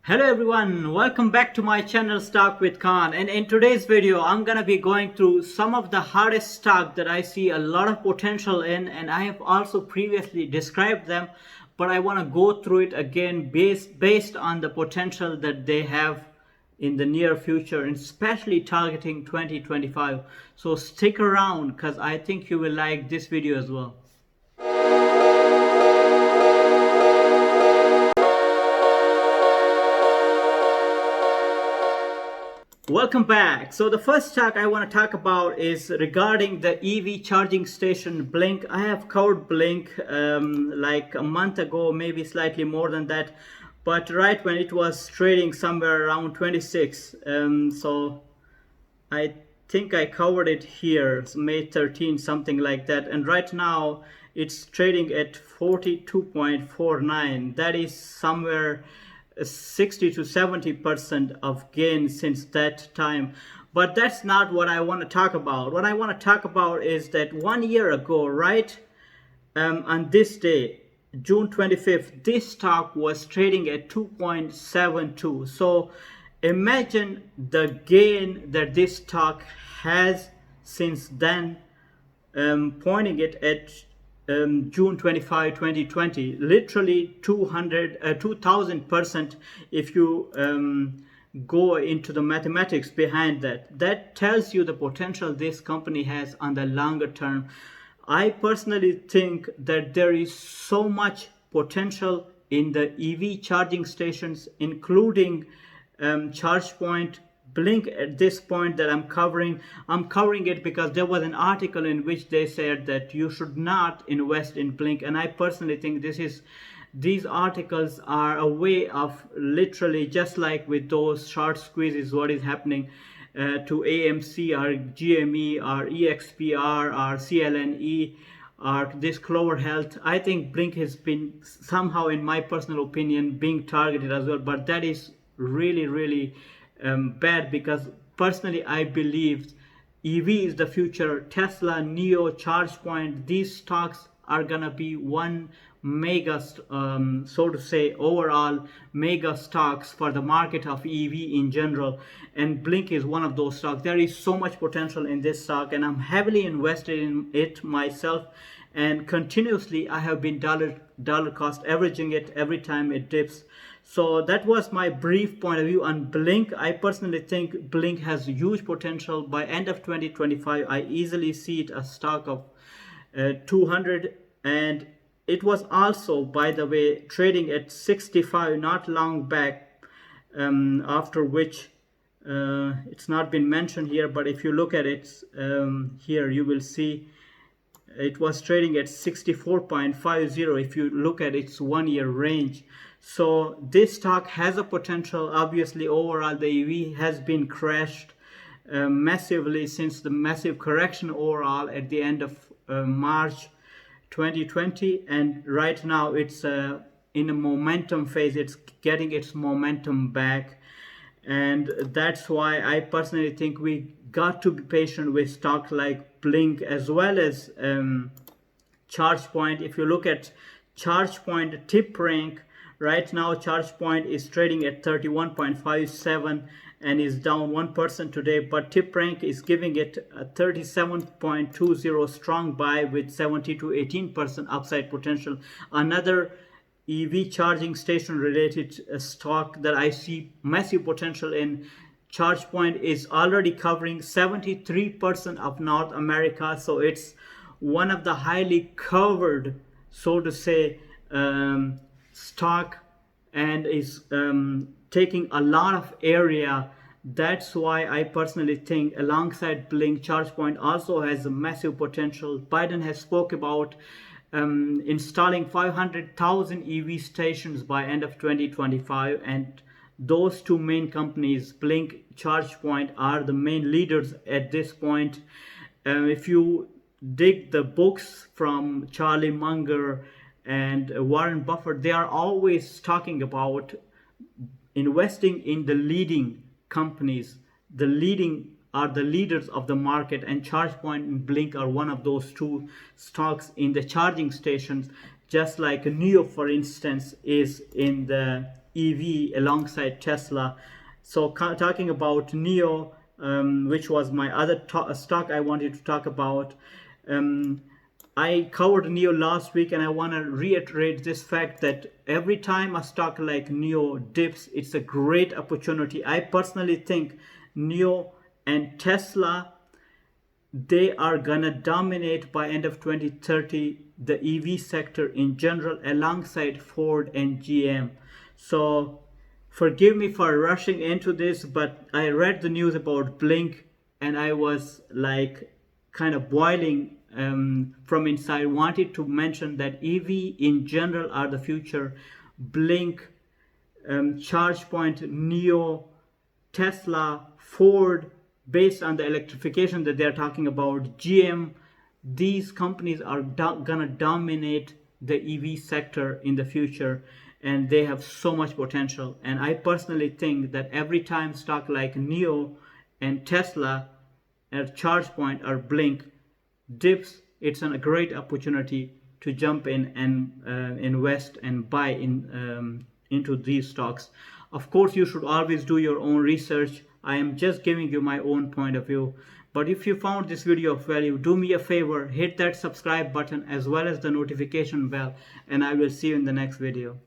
Hello everyone, welcome back to my channel Stock with Khan, and in today's video I'm gonna be going through some of the hardest stock that I see a lot of potential in, and I have also previously described them, but I want to go through it again based on the potential that they have in the near future, and especially targeting 2025. So stick around because I think you will like this video as well. Welcome back. So the first stock I want to talk about is regarding the EV charging station Blnk. I have covered Blnk like a month ago, maybe slightly more than that, but right when it was trading somewhere around 26. So I think I covered it here, May 13, something like that, and right now it's trading at 42.49. that is somewhere 60 to 70% of gain since that time. But that's not what I want to talk about. What I want to talk about is that 1 year ago, right, on this day, June 25th, this stock was trading at 2.72. So imagine the gain that this stock has since then, pointing it at June 25, 2020, literally 2,000% if you go into the mathematics behind that. That tells you the potential this company has on the longer term. I personally think that there is so much potential in the EV charging stations, including ChargePoint, Blnk at this point that I'm covering it because there was an article in which they said that you should not invest in Blnk, and I personally think these articles are a way of literally, just like with those short squeezes, what is happening to AMC or GME or EXPR or CLNE or this Clover Health. I think Blnk has been somehow, in my personal opinion, being targeted as well, but that is really bad, because personally I believe EV is the future. Tesla, Nio, ChargePoint, these stocks are gonna be one mega, so to say, overall mega stocks for the market of EV in general, and Blnk is one of those stocks. There is so much potential in this stock, and I'm heavily invested in it myself, and continuously I have been dollar cost averaging it every time it dips. So that was my brief point of view on Blnk. I personally think Blnk has huge potential. By end of 2025, I easily see it a stock of 200, and it was also, by the way, trading at 65 not long back, after which it's not been mentioned here, but if you look at it here, you will see it was trading at 64.50 if you look at its 1 year range. So this stock has a potential. Obviously, overall the EV has been crashed massively since the massive correction overall at the end of March 2020, and right now it's in a momentum phase. It's getting its momentum back, and that's why I personally think we got to be patient with stocks like Blnk as well as ChargePoint. If you look at ChargePoint tip rank, right now ChargePoint is trading at 31.57 and is down 1% today, but tip rank is giving it a 37.20 strong buy with 70 to 18% upside potential. Another EV charging station related stock that I see massive potential in, ChargePoint, is already covering 73% of North America, so it's one of the highly covered, so to say, stock, and is taking a lot of area. That's why I personally think alongside Blnk, ChargePoint also has a massive potential. Biden has spoke about installing 500,000 EV stations by end of 2025, and those two main companies, Blnk, ChargePoint, are the main leaders at this point. If you dig the books from Charlie Munger and Warren Buffett, they are always talking about investing in the leading companies. The leaders of the market, and ChargePoint and Blnk are one of those two stocks in the charging stations, just like Nio, for instance, is in the EV alongside Tesla. So talking about Nio, which was my other stock I wanted to talk about. I covered Nio last week, and I want to reiterate this fact that every time a stock like Nio dips, it's a great opportunity. I personally think Nio and Tesla, they are gonna dominate by end of 2030 the EV sector in general, alongside Ford and GM. So forgive me for rushing into this, but I read the news about Blnk, and I was like kind of boiling from inside. Wanted to mention that EV in general are the future. Blnk, ChargePoint, Nio, Tesla, Ford, based on the electrification that they're talking about, GM, these companies are gonna dominate the EV sector in the future, and they have so much potential. And I personally think that every time stock like Nio and Tesla or ChargePoint or Blnk dips, it's a great opportunity to jump in and invest and buy into these stocks. Of course, you should always do your own research. I am just giving you my own point of view. But if you found this video of value, do me a favor, hit that subscribe button as well as the notification bell, and I will see you in the next video.